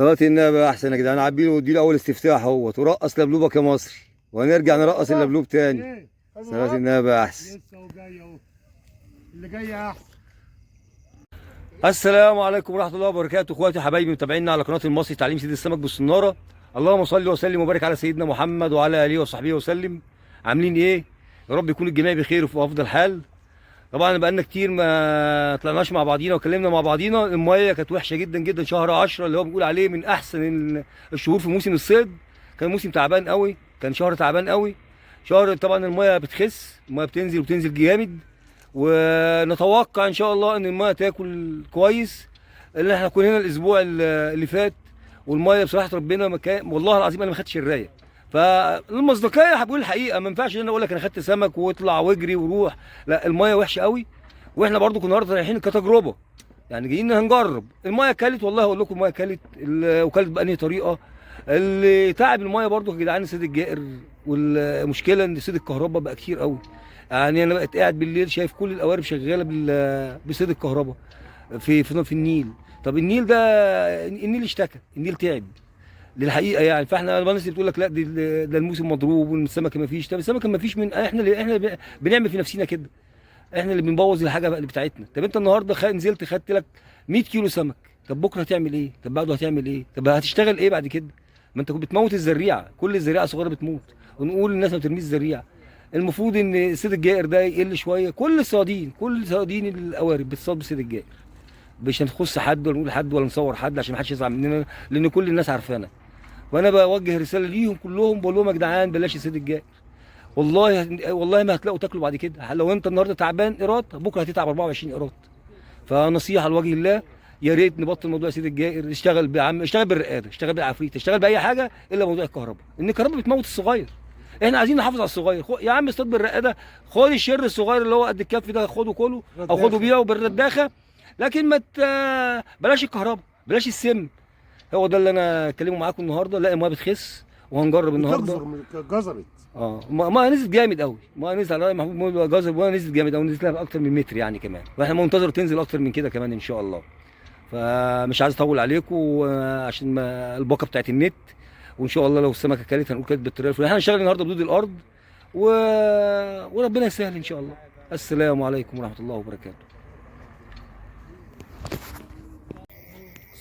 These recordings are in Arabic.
صلاة النبي احسن يا جدعان. عبيله ودي اول استفتاح اهوت، ورقص لبلوبك يا مصري، وهنرجع نرقص اللبلوب تاني. صلاة النبي احسن. لسه وجاي اهو، اللي جاي احسن. السلام عليكم ورحمة الله وبركاته، اخواتي حبايبي متابعينا على قناة المصري تعليم سيد السمك بالصنارة. اللهم صل وسلم وبارك على سيدنا محمد وعلى اله وصحبه وسلم. عاملين ايه؟ يا رب يكون الجميع بخير وفي افضل حال. طبعا بقالنا كتير ما طلعناش مع بعضينا وكلمنا مع بعضينا. الميه كانت وحشه جدا جدا. شهر 10 اللي هو بنقول عليه من احسن الشهور في موسم الصيد، كان موسم تعبان قوي، كان شهر تعبان قوي. شهر طبعا الميه بتخس، الميه بتنزل وبتنزل جامد، ونتوقع ان شاء الله ان الميه تاكل كويس. اللي احنا كنا هنا الاسبوع اللي فات، والميه بصراحه ربنا والله العظيم انا ما خدتش الرايه. فالمصداقيه بقول الحقيقه، ما ينفعش ان انا اقول لك انا خدت سمك واطلع واجري وروح. لا، الميه وحشه قوي. واحنا برضو كنا النهارده رايحين كتجربه، يعني جايين هنجرب. الميه كلت، والله اقول لكم الميه كلت. وكلت بأنهي طريقه؟ اللي تعب الميه برضو يا جدعان صيد الجائر. والمشكله ان صيد الكهرباء بقى كتير قوي. يعني انا بقيت قاعد بالليل شايف كل القوارب شغاله بصيد الكهرباء في النيل. طب النيل ده، النيل اشتكى، النيل تعب للحقيقه يعني. فاحنا الناس اللي بتقول لك لا ده الموسم مضروب والسمكه ما فيش. طب السمكه ما فيش، من احنا اللي بنعمل في نفسنا كده. احنا اللي بنبوظ الحاجه بقى اللي بتاعتنا. طب انت النهارده نزلت خدت لك 100 كيلو سمك، طب بكره هتعمل ايه؟ طب بعده هتعمل ايه؟ طب هتشتغل ايه بعد كده؟ ما انت بتموت الزريعه، كل الزريعه صغيره بتموت. ونقول للناس ما ترميش الزريعه. المفروض ان صيد الجائر ده يقل شويه. كل صيادين القوارب بتصطاد بصيد الجائر، مش هنخص حد ولا نقول حد ولا نصور حد عشان ما حدش يزعل مننا، لان كل الناس عارفانا. وانا بوجه رساله ليهم كلهم، بقول لهم يا جدعان بلاش صيد الجائر. والله ما هتلاقوا تاكلوا بعد كده. لو انت النهارده تعبان قيراط، بكره هتتعب 24 قيراط. فنصيحه لوجه الله، يا ريت نبطل موضوع صيد الجائر. اشتغل بالرقاده، اشتغل بالعفريت، اشتغل باي حاجه الا موضوع الكهرباء، لان الكهرباء بتموت الصغير. احنا عايزين نحافظ على الصغير. يا عم اصطاد بالرقاده، خد الشر الصغير اللي هو قد الكف ده، خده كله او خده بيعه بالرداخه. لكن ما بلاش الكهرباء، بلاش السم. هو ده اللي انا اتكلمه معاكم النهارده. لا، الميه بتخس وهنجرب النهارده. جزرت. ما نزلت جامد قوي. ما نزلت على رأي محمود جزر، ما نزلت جامد قوي، نزلت لها اكتر من متر يعني كمان، واحنا منتظر تنزل اكتر من كده كمان ان شاء الله. فمش عايز اطول عليكم عشان الباقه بتاعت النت. وان شاء الله لو السمكه كلت هنقول كلت بالطريقه الفلانيه. احنا هنشتغل النهارده بدود الارض و... وربنا يسهل ان شاء الله. السلام عليكم ورحمه الله وبركاته.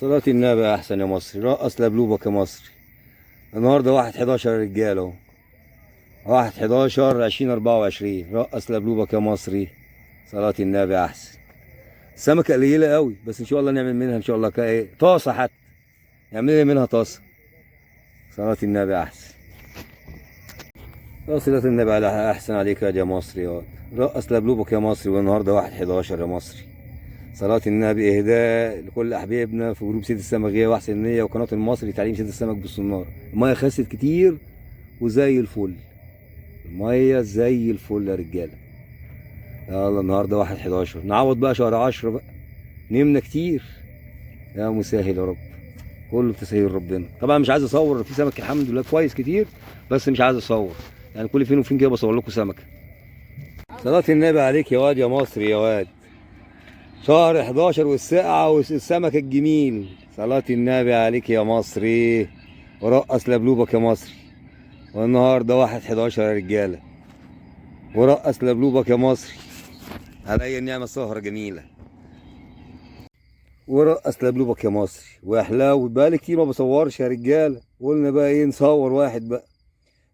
صلاة النبي احسن يا مصري. رقص لبلوبك يا مصري. النهارده 1/11 يا رجاله اهو. 1/11/2024. رقص لبلوبك يا مصري. صلاة النبي احسن. السمكة قليلة قوي، بس ان شاء الله نعمل منها ان شاء الله ايه، طاسة حتى. نعمل لنا منها طاسة. صلاة النبي احسن. صلاة النبي على احسن عليك يا مصري. يا رقص لبلوبك يا مصري. والنهارده 1/11 يا مصري. صلاة النبي اهداء لكل احبابنا في جروب سيد السمك غيه واحسن نية وقناة المصري تعليم سيد السمك بالصنارة. المية خست كتير وزي الفل. المية زي الفل يا رجالة. يلا النهارده 1/11، نعوض بقى شهر 10 بقى. نمنا كتير. يا مسهل يا رب، كله بتسهيل ربنا. طبعا مش عايز اصور في سمك الحمد لله كويس كتير، بس مش عايز اصور يعني. كل فين وفين كده بصور لكم سمكه. صلاة النبي عليك يا واد يا مصري يا واد. شهر 11 والساعة والسمك الجميل. صلاة النبي عليك يا مصري. ورقص لبلوبك يا مصري. والنهارده 1/11 يا رجاله. ورقص لبلوبك يا مصري. عليا النعمة سهرة جميلة. ورقص لبلوبك يا مصري. واحلاوي بقالي كتير ما بصورش يا رجاله. قلنا بقى ايه، نصور واحد بقى.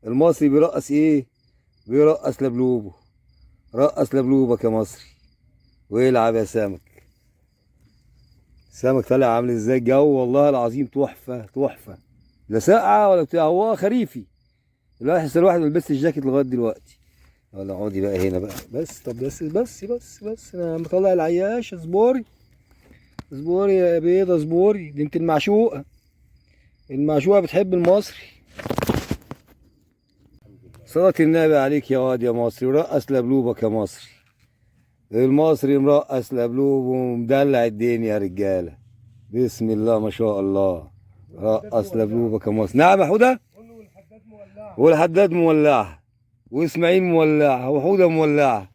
المصري بيرقص ايه؟ بيرقص لبلوبه. رقص لبلوبك يا مصري. ويلعب يا سمك. السمك طالع عامل ازاي؟ الجو والله العظيم تحفه تحفه. لا ساقعه ولا بتاع، هو خريفي. الواحد ما لبسش الجاكيت لغايه دلوقتي. ولا اقعدي بقى هنا بقى. بس طب بس انا مطلع العياش. اصبري اصبري يا بيضه، اصبري. دي يمكن المعشوقه. المعشوقه بتحب المصري. صلاة النبي عليك يا واد يا مصري. ورقص لبلوبك يا مصري. المصري مرقص لبلوبه ومدلع الدنيا يا رجاله. بسم الله ما شاء الله. رقص لبلوبك يا مصري. نعم يا حوده. والحداد مولعه، واسماعيل مولعه، وحوده مولعه.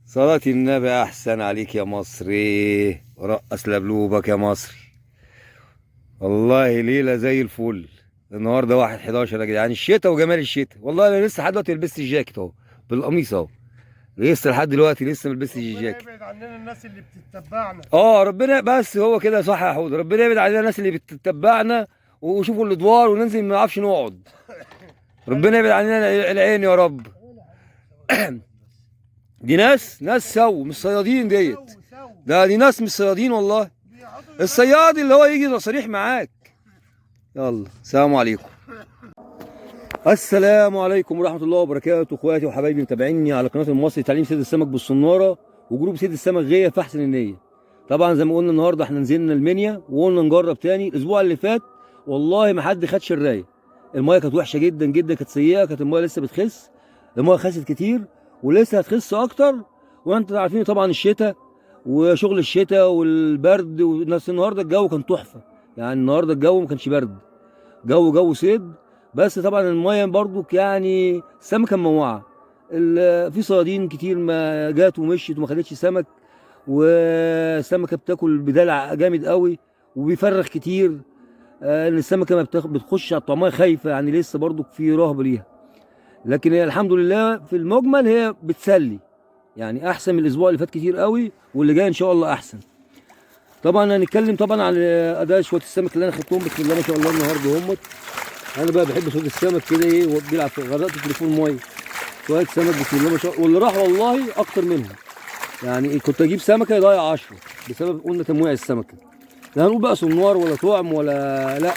صلاة النبي احسن عليك يا مصري. ورقص لبلوبك يا مصري. والله ليله زي الفل. النهارده 1/11 يا جدعان، الشتاء وجمال الشتاء. والله انا لسه لحد دلوقتي لبست الجاكيت اهو، بالقميص اهو. لسه لحد دلوقتي لسه ما لبستش ربنا الجاكيت. يبعد عننا الناس اللي بتتبعنا. ربنا، بس هو كده صح يا حوده، ربنا يبعد علينا الناس اللي بتتبعنا وشوفوا الادوار وننزل ما نعرفش نقعد. ربنا يبعد عننا العين يا رب. دي ناس سو مش صيادين ديت. دي ناس مش صيادين والله. الصياد اللي هو يجي تصريح معاك. يلا السلام عليكم. السلام عليكم ورحمه الله وبركاته، اخواتي وحبايبي متابعيني على قناه المصري تعليم صيد السمك بالصناره وجروب صيد السمك غيه في احسن النيه. طبعا زي ما قلنا النهارده احنا نزلنا المنيا وقلنا نجرب تاني. الاسبوع اللي فات والله ما حد خد شرايه. المايه كانت وحشه جدا جدا، كانت سيئه، كانت المايه لسه بتخس. المايه خست كتير ولسه هتخس اكتر. وانتوا عارفين طبعا الشتاء وشغل الشتاء والبرد والناس. النهارده الجو كان تحفه، يعني النهارده الجو ما كانش برد، جو صيد. بس طبعا المايه برضو يعني السمكه موعه. في صيادين كتير ما جات ومشيت وما خدتش سمك، والسمكه بتاكل بدلع جامد قوي وبيفرخ كتير. ان السمكه ما بتخش على الطعميه خايفه، يعني لسه برضو في رهب ليها. لكن هي الحمد لله في المجمل هي بتسلي، يعني احسن من الاسبوع اللي فات كتير قوي، واللي جاي ان شاء الله احسن. طبعا هنتكلم طبعا عن اداء شويه السمك اللي انا خدتهم بسم الله ما شاء الله النهارده همت. انا بقى بحب صيد السمك كده ايه، وهو بيلعب غرقت التليفون ميه. شويه سمك بسم الله ما شاء الله، واللي راح والله اكتر منهم. يعني كنت اجيب سمكه يضيع 10 بسبب قلنا تمويع السمكه. لا هنقول بقى صنوار ولا طعم ولا لا،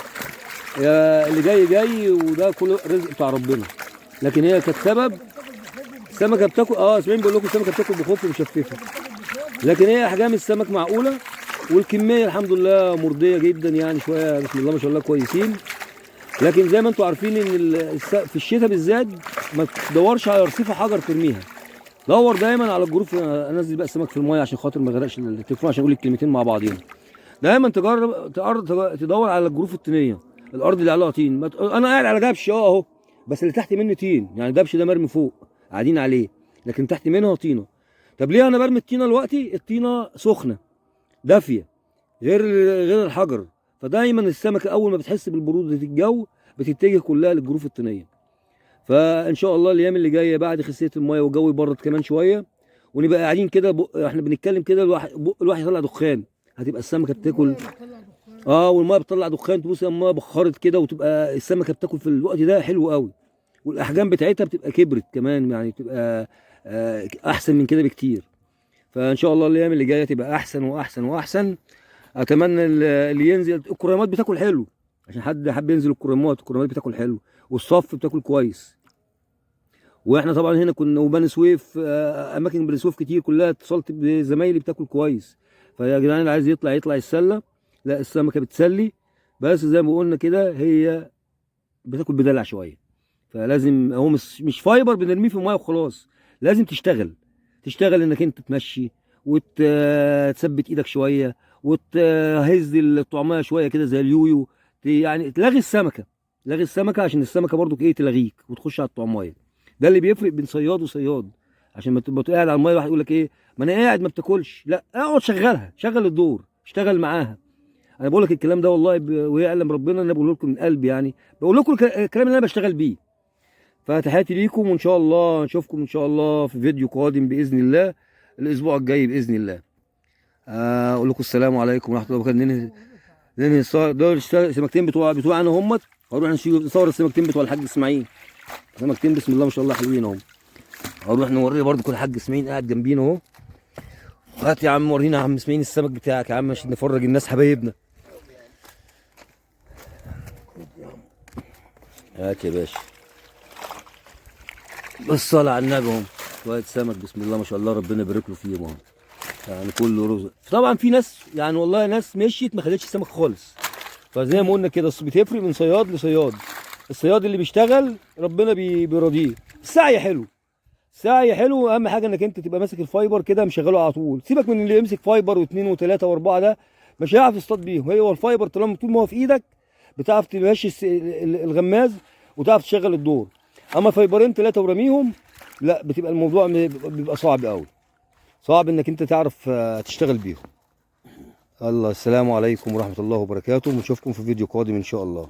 يا اللي جاي وده كله رزق بتاع ربنا. لكن هي كانت سبب. السمكه بتاكل اسمعين بقول لكم السمكه بتاكل بخوف ومشففه، لكن هي احجام السمك معقوله والكميه الحمد لله مرضيه جدا. يعني شويه بسم الله ما شاء الله كويسين. لكن زي ما انتم عارفين ان في الشتاء بالذات ما تدورش على رصيفه حجر ترميها، دور دايما على الجروف. انزل بقى السمك في الميه عشان خاطر ما يغرقش التليفون، عشان اقول الكلمتين مع بعضينا. دايما تدور على الجروف الطينيه، الارض اللي عليها طين. انا قاعد على دبش اهو، بس اللي تحت مني طين، يعني الدبش ده مرمي فوق قاعدين عليه، لكن تحت منها طينه. طب ليه انا برمي الطينه دلوقتي؟ الطينه سخنه دافيه غير الحجر. فدايما السمكه اول ما بتحس بالبروده الجو بتتجه كلها للجروف الطينيه. فان شاء الله الايام اللي جايه بعد خسيه المايه والجو يبرد كمان شويه، ونبقى قاعدين كده احنا بنتكلم كده الواحد يطلع دخان، هتبقى السمكه بتاكل. والمايه بتطلع دخان، تبص المايه بخرت كده، وتبقى السمكه بتاكل في الوقت ده حلو قوي. والاحجام بتاعتها بتبقى كبرت كمان، يعني بتبقى احسن من كده بكتير. فان شاء الله الايام اللي جايه تبقى احسن واحسن واحسن. اتمنى اللي ينزل. الكريمات بتاكل حلو، عشان حد حب ينزل الكريمات بتاكل حلو، والصف بتاكل كويس. واحنا طبعا هنا كنا وبني سويف، اماكن بني سويف كتير كلها اتصلت بزمايلي بتاكل كويس. فيا جدعان اللي عايز يطلع السله، لا السمكه بتسلي، بس زي ما قلنا كده هي بتاكل بدلع شويه. فلازم هو مش فايبر بنرميه في الميه وخلاص، لازم تشتغل انك انت تمشي وتثبت ايدك شويه وتهز الطعميه شويه كده زي اليويو. يعني تلغي السمكه عشان السمكه برضو ايه تلغيك وتخش على الطعميه. ده اللي بيفرق بين صياد وصياد. عشان ما تبقى قاعد على الميه واحد يقول لك ايه ما انا قاعد ما بتاكلش، لا اقعد شغل الدور، اشتغل معاها. انا بقول لك الكلام ده والله ويعلم ربنا ان انا بقول لكم من قلبي، يعني بقول لكم الكلام اللي انا بشتغل بيه. فتحياتي ليكم، وان شاء الله نشوفكم ان شاء الله في فيديو قادم باذن الله الاسبوع الجاي باذن الله. اقول لكم السلام عليكم ورحمه الله وبركاته. ننهي دول السمكتين بتوع انا همت. هنروح نصور السمكتين بتوع الحاج اسماعيل. سمكتين بسم الله ما شاء الله حلوين اهم. هنروح نوريه برضو كل الحاج اسماعيل قاعد جنبينا اهو. هات يا عم ورينا يا عم اسماعيل السمك بتاعك يا عم عشان نفرج الناس حبايبنا. هات يا باشا. بالصلاة على النبي اهو. شوية سمك بسم الله ما شاء الله ربنا يبارك له فيهم اهو. يعني كله رزق. طبعا في ناس يعني والله ناس مشيت ما خدتش سمك خالص. فزي ما قلنا كده بتفرق من صياد لصياد. الصياد اللي بيشتغل ربنا بيراضيه. السعي حلو، اهم حاجه انك انت تبقى ماسك الفايبر كده مشغله على طول. سيبك من اللي يمسك فايبر واثنين وثلاثه واربعه، ده مش هيعرف يصطاد بيهم. هو الفايبر طالما طول ما هو في ايدك بتعرف تمشي الغماز وتعرف تشغل الدور. اما فايبرين ثلاثه ورميهم لا، بتبقى الموضوع بيبقى صعب قوي، صعب انك انت تعرف تشتغل بيهم. الله، السلام عليكم ورحمة الله وبركاته، ونشوفكم في فيديو قادم إن شاء الله.